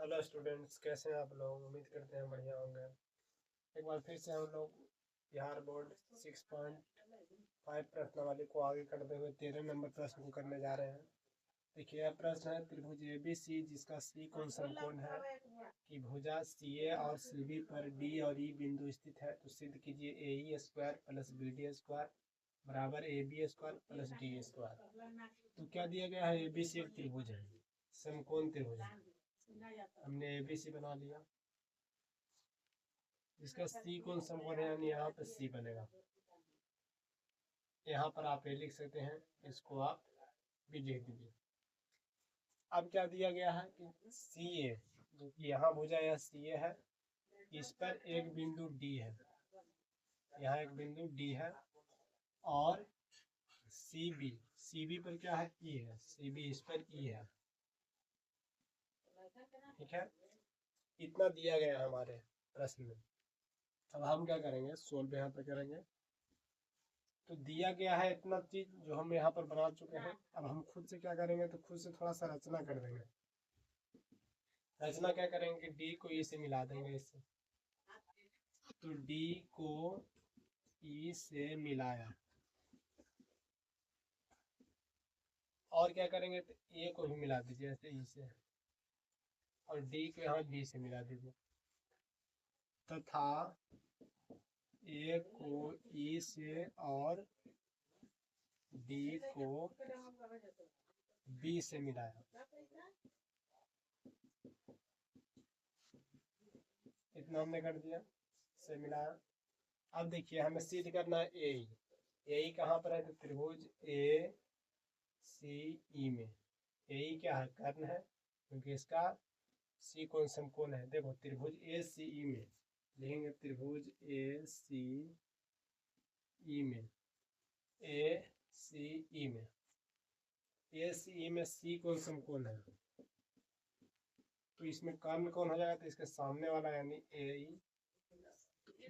Hello students, कैसे हैं आप लोग। उम्मीद करते हैं बढ़िया होंगे। एक बार फिर से हम लोग बिहार बोर्ड 6.5 प्रश्नावली को आगे करते हुए 13 नंबर प्रश्न को करने जा रहे हैं। देखिए, यह प्रश्न है त्रिभुज ABC जिसका C कोण समकोण है कि भुजा CA और CB पर D और E बिंदु स्थित है, तो सिद्ध कीजिए AE square plus BD square बराबर AB square plus D square. तो क्या दिया गया है, ABC एक त्रिभुज है, समकोण त्रिभुज है। हमने ABC बना लिया। इसका C कोण समकोण है, यानी यहाँ पे C बनेगा। यहाँ पर आप ये लिख सकते हैं, इसको आप भी लिख दीजिए। अब क्या दिया गया है कि CA, जो कि यहाँ भुजा यह CA है, इस पर एक बिंदु D है, यहाँ एक बिंदु D है, और CB पर क्या है, E है, CB इस पर E है। ठीक है, इतना दिया गया है हमारे प्रश्न में। अब हम क्या करेंगे, सोल्व यहाँ पे करेंगे। तो दिया गया है इतना चीज जो हम यहाँ पर बना चुके हैं। अब हम खुद से क्या करेंगे, तो खुद से थोड़ा सा रचना कर देंगे। रचना क्या करेंगे, डी को ई से मिला देंगे इससे। तो डी को ई से मिलाया, और क्या करेंगे, तो ए को भी मिला दीजिए ऐसे ई से, और डी को यहाँ बी से मिला दीजिए, तथा ए को ई से और डी को बी से मिलाया। इतना हमने कर दिया, से मिलाया। अब देखिए, हमें सिद्ध करना है ए कहाँ पर है, तो त्रिभुज ACE में। ए क्या है, कर्ण है, क्योंकि इसका C कोण समकोण है। देखो, त्रिभुज ACE में लिखेंगे, त्रिभुज ACE में, ACE में C कोण समकोण है, तो इसमें कर्ण कौन हो जाएगा, तो इसके सामने वाला यानी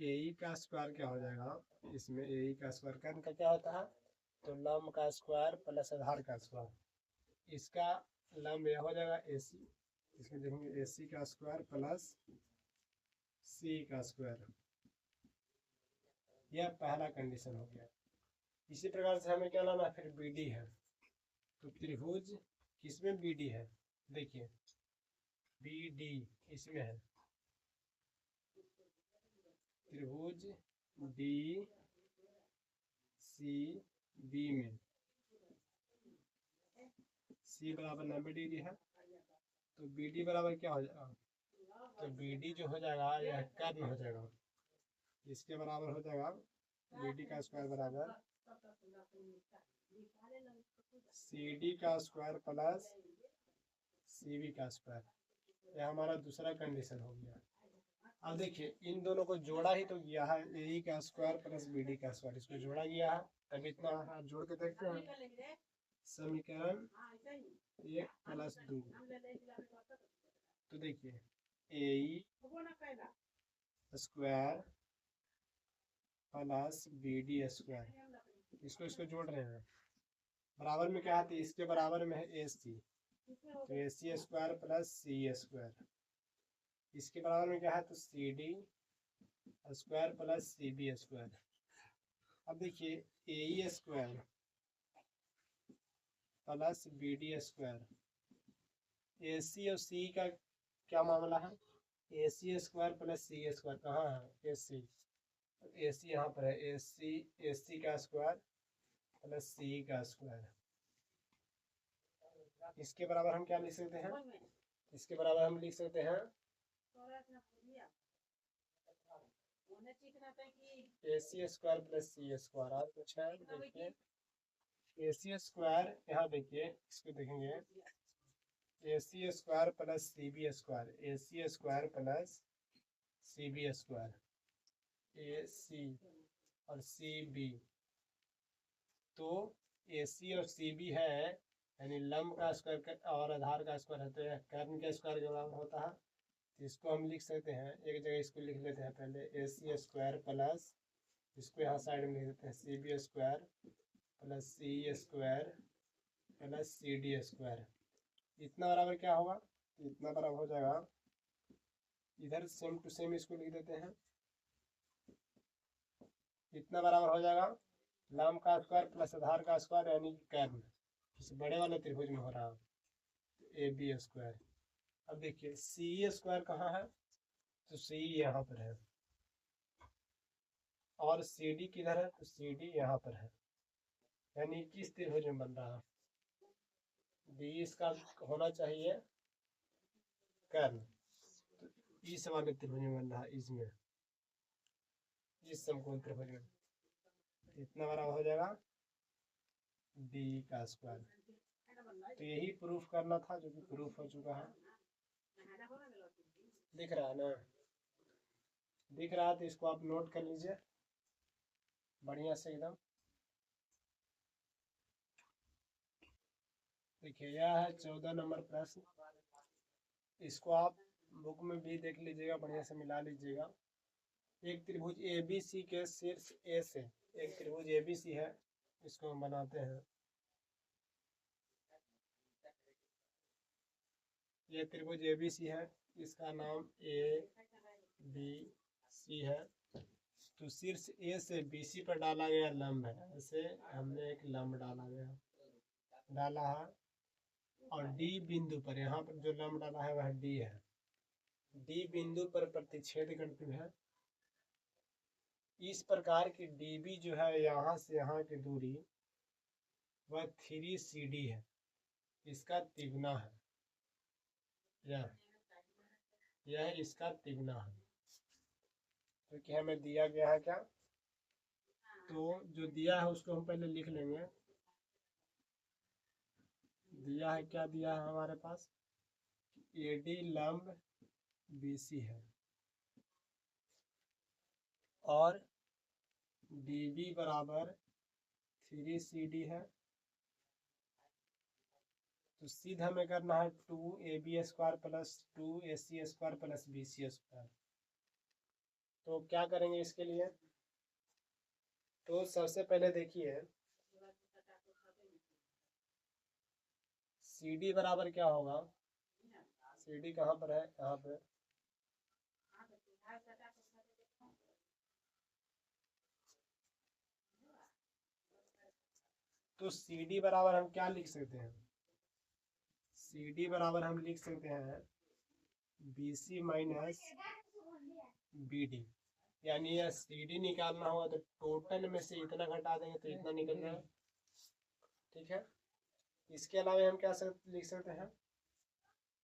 AE का स्क्वायर क्या हो जाएगा, इसमें AE का स्क्वायर कर्ण का क्या होता है, तो लंब का स्क्वायर प्लस आधार का स्क्वायर। इसका लंब यह हो जाएगा AC, इसमें देखेंगे AC का स्क्वायर प्लस C का स्क्वायर। यह पहला कंडीशन हो गया। इसी प्रकार से हमें क्या लाना है, फिर BD है। तो त्रिभुज किसमें BD है, देखिए BD इसमें है, त्रिभुज DCB में C बराबर 90 डिग्री है, तो BD बराबर क्या हो जाएगा, तो BD जो हो जाएगा यह कर्ण हो जाएगा। इसके बराबर हो जाएगा BD का स्क्वायर बराबर CD का स्क्वायर प्लस CB का स्क्वायर। यह हमारा दूसरा कंडीशन हो गया। अब देखिए, इन दोनों को जोड़ा ही तो गया है, AE का स्क्वायर प्लस BD का स्क्वायर, इसको जोड़ा गया है, तब इतना आप जोड़ के देखते हैं। समीकरण 1 प्लस 2, तो देखिए AE square plus BD square, इसको जोड़ रहे हैं। बराबर में क्या है, तो इसके बराबर में है AC, तो AC square plus CA square. इसके बराबर में क्या है, तो CD square plus CB square. अब देखिए, AE square plus BD square, AC और C का क्या मामला है, AC square plus C square कहाँ है, AC, AC यहाँ पर है, AC का स्क्वायर प्लस C का स्क्वायर। इसके बराबर हम क्या लिख सकते हैं, इसके बराबर हम लिख सकते हैं AC square plus C square. और कुछ है, देखिए AC स्क्वायर, यहाँ देखिए इसको देखेंगे, AC square plus CB square, AC square plus CB square, AC और CB, तो AC और CB है, यानी लंब का स्क्वायर और आधार का स्क्वायर है, तो यह कर्ण के स्क्वायर के बराबर होता है। तो इसको हम लिख सकते हैं, एक जगह इसको लिख लेते हैं पहले, AC स्क्वायर प्लस, इसको यहाँ साइड में लिख देते हैं, CB square plus CE square plus CD square. इतना बराबर क्या होगा, इतना बराबर हो जाएगा इधर सेम टू सेम इसको लिख देते हैं। कितना बराबर हो जाएगा, लंब का स्क्वायर प्लस आधार का स्क्वायर यानी कि कर्ण, इस बड़े वाले त्रिभुज में हो रहा है, ए बी स्क्वायर। अब देखिए सी स्क्वायर कहाँ है, तो सी यहाँ पर है, और सी डी किधर है, तो सी डी यहाँ पर है, यानी किस त्रिभुज में बन रहा है, डी इसका होना चाहिए कर्ण, तो इस वाले त्रिभुज में बन रहा है, इसमें इस समकोण त्रिभुज में, इतना बड़ा हो जाएगा डी का स्क्वायर। तो यही प्रूफ करना था, जो कि प्रूफ हो चुका है। दिख रहा है ना, दिख रहा है तो इसको आप नोट कर लीजिए बढ़िया से एकदम। देखिए यह है 14 नंबर प्रश्न, इसको आप बुक में भी देख लीजिएगा, बढ़िया से मिला लीजिएगा। एक त्रिभुज ए बी सी के शीर्ष ए से, एक त्रिभुज ए बी सी है, इसको हम बनाते हैं। ये त्रिभुज ए बी सी है, इसका नाम ए बी सी है। तो शीर्ष ए से बी सी पर डाला गया लंब है, ऐसे हमने एक लंब डाला है, और डी बिंदु पर, यहाँ पर जो लंब डाला है वह डी है, डी बिंदु पर प्रतिच्छेद करती है। इस प्रकार की डीबी जो है यहाँ से यहाँ की दूरी वह 3CD है, इसका तिगुना है, यह इसका तिगुना है। तो क्या हमें दिया गया है क्या, तो जो दिया है उसको हम पहले लिख लेंगे। दिया है, क्या दिया है हमारे पास, AD लंब BC है, और DB बराबर 3CD है। तो सीधा हमें करना है 2AB square plus 2AC square plus BC square. तो क्या करेंगे इसके लिए, तो सबसे पहले देखिए CD बराबर क्या होगा, CD कहाँ पर है, यहाँ पे, तो CD बराबर हम क्या लिख सकते हैं, CD बराबर हम लिख सकते हैं BC माइनस BD, यानी यह CD निकालना होगा तो टोटल में से इतना घटा देंगे तो इतना निकल जाएगा, ठीक है। इसके अलावा हम क्या लिख सकते हैं,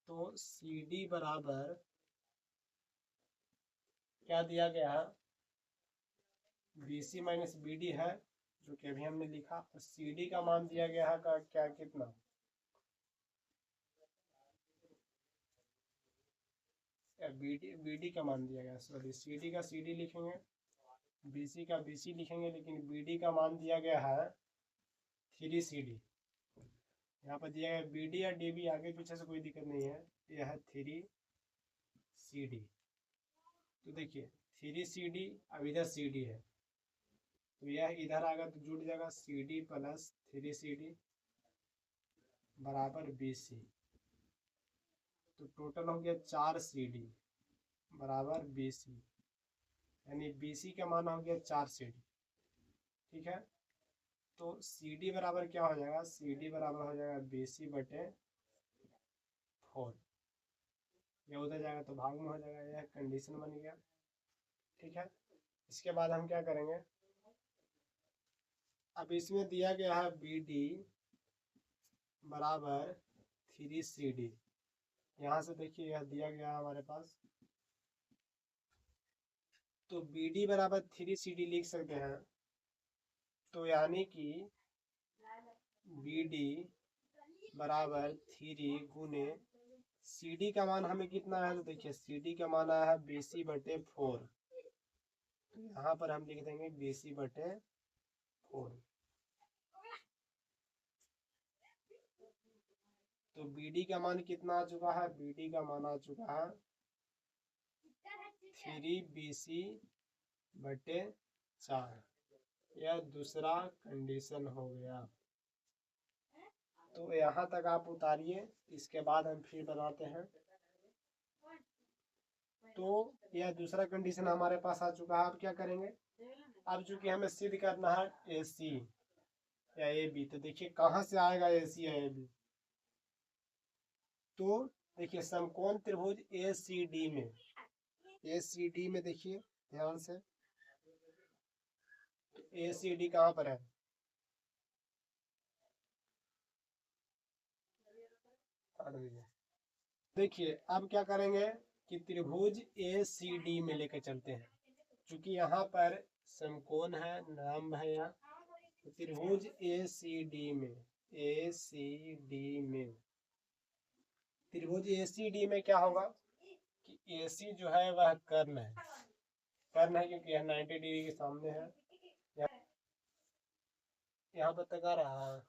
तो CD बराबर क्या दिया गया है, BC माइनस BD है, जो कि अभी हमने लिखा, और CD का मान दिया गया है का क्या, कितना, BD का मान दिया गया, सॉरी CD का CD लिखेंगे, BC का BC लिखेंगे, लेकिन BD का मान दिया गया है 3CD। यहाँ पर दिया गया BD या DB, आगे पीछे से कोई दिक्कत नहीं है, यह है 3CD। तो देखिए 3CD, अब इधर CD है, तो यह इधर आएगा तो जुड़ जाएगा CD प्लस 3CD बराबर BC। तो टोटल हो गया 4CD बराबर BC, यानी BC का मान हो गया 4CD, ठीक है। तो CD बराबर क्या हो जाएगा, CD बराबर हो जाएगा BC बटे 4, यह उधर जाएगा तो भाग में हो जाएगा, यह कंडीशन बन गया, ठीक है। इसके बाद हम क्या करेंगे, अब इसमें दिया गया है BD बराबर 3CD, यहाँ से देखिए यह दिया गया है हमारे पास, तो BD बराबर 3CD लिख सकते हैं। तो यानी कि BD बराबर 3 गुने CD का मान हमें कितना है, तो देखिए CD का मान आया है BC बटे 4, तो यहाँ पर हम लिख देंगे BC बटे 4। तो BD का मान कितना आ चुका है, BD का मान आ चुका है 3BC बटे 4, यह दूसरा कंडीशन हो गया। तो यहाँ तक आप उतारिए, इसके बाद हम फिर बनाते हैं। तो यह दूसरा कंडीशन हमारे पास आ चुका है। अब क्या करेंगे, अब चूंकि हमें सिद्ध करना है ए सी या ए बी, तो देखिए कहाँ से आएगा ए सी या ए बी। तो देखिए समकोण त्रिभुज ए सी डी में, ए सी डी में देखिए ध्यान से, तो ए सी डी कहाँ पर है, देखिए अब क्या करेंगे कि त्रिभुज ए सी डी में लेकर चलते हैं, क्योंकि यहाँ पर समकोण है, लंब है यहाँ, तो त्रिभुज ए सी डी में, ए सी डी में, त्रिभुज ए सी डी में क्या होगा कि ए सी जो है वह कर्ण है, कर्ण है क्योंकि यह 90 डिग्री के सामने है। यहाँ पर तक आ रहा है,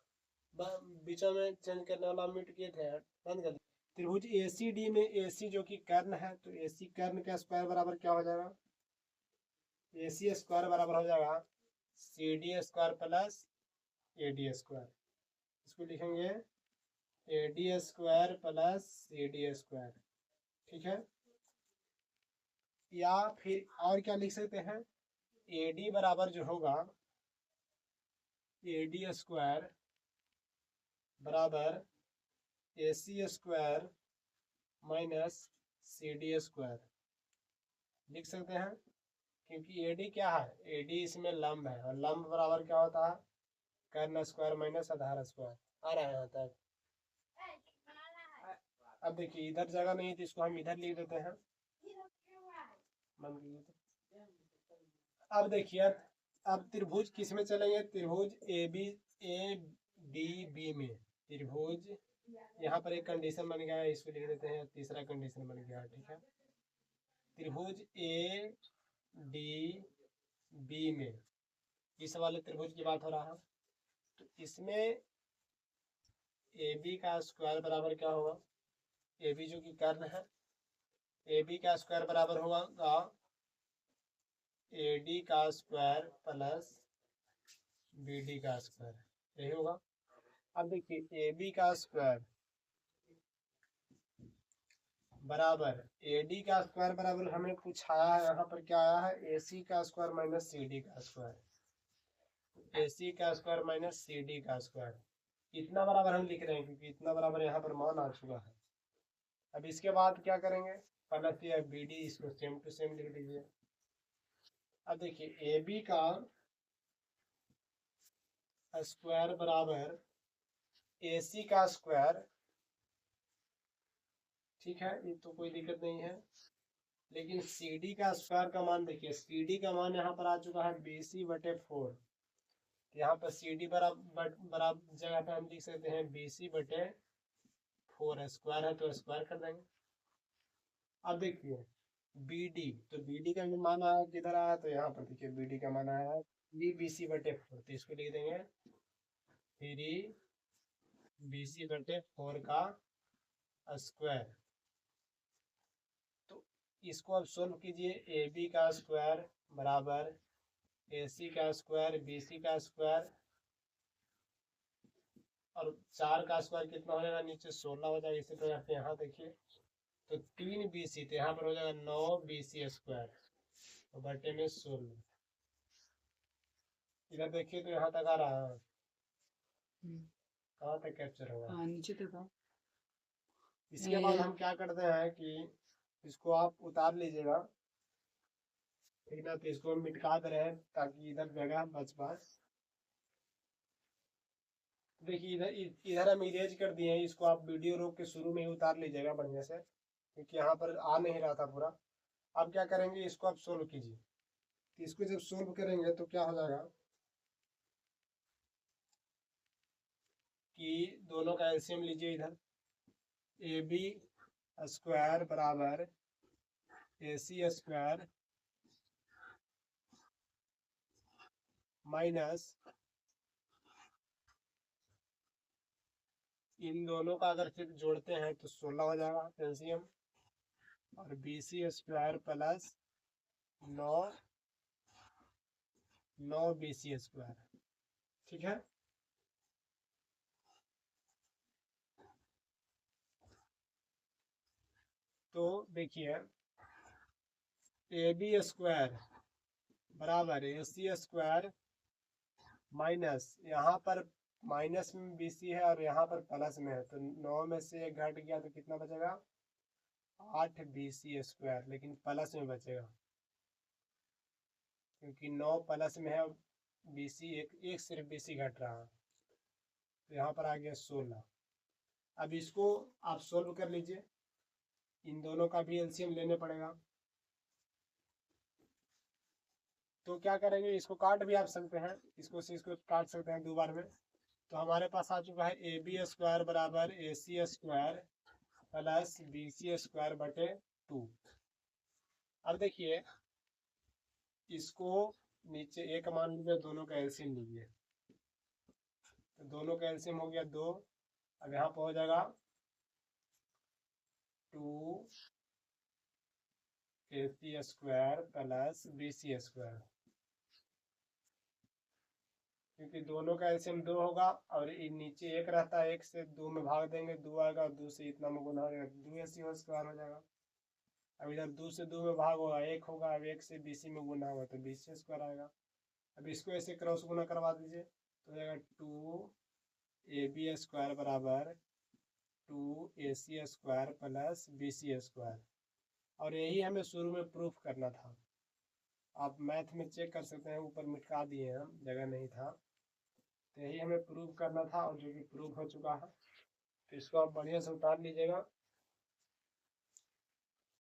बीच में चेंज करने वाला म्यूट किए थे, बंद कर। त्रिभुज ए सी डी में ए सी जो कि कर्ण है, तो ए सी कर्ण का स्क्वायर बराबर क्या हो जाएगा, ए सी स्क्वायर बराबर हो जाएगा C D square plus A D square. इसको लिखेंगे A D square plus C D square, ठीक है। या फिर और क्या लिख सकते हैं, ए डी बराबर जो होगा ए डी स्क्वायर बराबर A C square minus C D square लिख सकते हैं, क्योंकि ए डी क्या है, ए डी इसमें लंब है, और लंब बराबर क्या होता है, कर्ण स्क्वायर माइनस आधार स्क्वायर। आ रहा है यहाँ तक। अब देखिए इधर जगह नहीं थी, इसको हम इधर लिख देते हैं। अब देखिए अब त्रिभुज किस में चलेंगे, त्रिभुज ए डी बी में, त्रिभुज यहाँ पर एक कंडीशन बन गया है, इसको लिख देते हैं, तीसरा कंडीशन बन गया है, ठीक है। त्रिभुज ए डी बी में, इस वाले त्रिभुज की बात हो रहा है, तो इसमें ए बी का स्क्वायर बराबर क्या होगा, ए बी जो कि कर्ण है, ए बी का स्क्वायर बराबर होगा ए डी का स्क्वायर प्लस बी डी का स्क्वायर, यही होगा। अब देखिए ए बी का स्क्वायर बराबर ए डी का स्क्वायर बराबर हमें पूछाया है, यहाँ पर क्या आया है, ए सी का स्क्वायर माइनस सी डी का स्क्वायर, ए सी का स्क्वायर माइनस सी डी का स्क्वायर, इतना बराबर हम लिख रहे हैं क्योंकि इतना बराबर यहाँ पर मान आ चुका है। अब इसके बाद क्या करेंगे, प्लस या बी डी, इसको सेम टू सेम लिख दीजिए। अब देखिए ए बी का स्क्वायर बराबर ए सी का स्क्वायर, ठीक है, ये तो कोई दिक्कत नहीं है, लेकिन सी डी का स्क्वायर का मान देखिए, सी डी का मान यहाँ पर आ चुका है बी सी बटे 4, यहाँ पर सी डी बराबर जगह पे हम लिख सकते हैं बी सी बटे 4, स्क्वायर है तो स्क्वायर कर देंगे। अब देखिए बी डी, तो बी डी का मान आया किधर आया, तो यहाँ पर देखिए बी डी का मान आया है बी सी बटे 4, तो इसको लिख देंगे 3 बी सी बटे 4 का स्क्वायर। तो इसको अब सोल्व कीजिए, ए बी का स्क्वायर बराबर ए सी का स्क्वायर बी सी का स्क्वायर, और 4 का स्क्वायर कितना हो जाएगा, नीचे 16 हो जाएगा, इसी तरह से यहाँ देखिए, तो 3 बी सी, तो यहाँ पर हो जाएगा 9 बी सी स्क्वायर, तो बटे में 16। इधर देखिए तो यहाँ तक आ रहा है, कहाँ तक कैप्चर होगा, नीचे तक। इसके बाद हम क्या करते हैं कि इसको आप उतार लीजिएगा, ठीक ना, तो इसको हम मिटका दे रहे हैं ताकि इधर जगह बच पाए। देखिए इधर हम इरेज कर दिए हैं, इसको आप वीडियो रोक के शुरू में ही उतार लीजिएगा बढ़िया से, क्योंकि यहाँ पर आ नहीं रहा था पूरा। अब क्या करेंगे, इसको आप सोल्व कीजिए, तो इसको जब सोल्व करेंगे तो क्या हो जाएगा कि दोनों का एलसीएम लीजिए, इधर ए बी स्क्वायर बराबर ए सी स्क्वायर माइनस इन दोनों का अगर सिर्फ जोड़ते हैं तो 16 हो जाएगा एलसीएम, और B C square plus 9 B C square, ठीक है। तो देखिए ए बी स्क्वायर बराबर ए सी स्क्वायर माइनस, यहाँ पर माइनस में बी सी है और यहाँ पर प्लस में है, तो 9 में से 1 घट गया तो कितना बचेगा 8 बी सी स्क्वायर, लेकिन प्लस में बचेगा क्योंकि 9 प्लस में है, बी सी एक सिर्फ बी सी घट रहा है, तो यहाँ पर आ गया 16। अब इसको आप सोल्व कर लीजिए, इन दोनों का भी एलसीएम लेने पड़ेगा। तो क्या करेंगे, इसको काट भी आप सकते हैं, इसको से इसको काट सकते हैं 2 बार में। तो हमारे पास आ चुका है ए बी स्क्वायर बराबर A C square plus B C square बटे 2। अब देखिए इसको नीचे एक मान लीजिए, दोनों का एलसीएम लीजिए, तो दोनों का एलसीएम हो गया 2। अब यहाँ पर हो जाएगा 2 A C square plus B C square, क्योंकि दोनों का एलसीएम 2 होगा और नीचे 1 रहता है, 1 से 2 में भाग देंगे 2 आएगा, और 2 से इतना में गुना हो जाएगा, 2 ए सी स्क्वायर हो जाएगा। अब इधर 2 से 2 में भाग होगा 1 होगा, अब 1 से बी सी में गुना होगा तो बी सी स्क्वायर आएगा। अब इसको ऐसे क्रॉस गुना करवा दीजिए, तो हो जाएगा 2 ए बी स्क्वायर बराबर 2 A C square plus B C square. और यही हमें शुरू में प्रूफ करना था, आप मैथ में चेक कर सकते हैं, ऊपर मिटा दिए हम, जगह नहीं था, तो यही हमें प्रूफ करना था और जो कि प्रूफ हो चुका है। तो इसको आप बढ़िया से उतार लीजिएगा।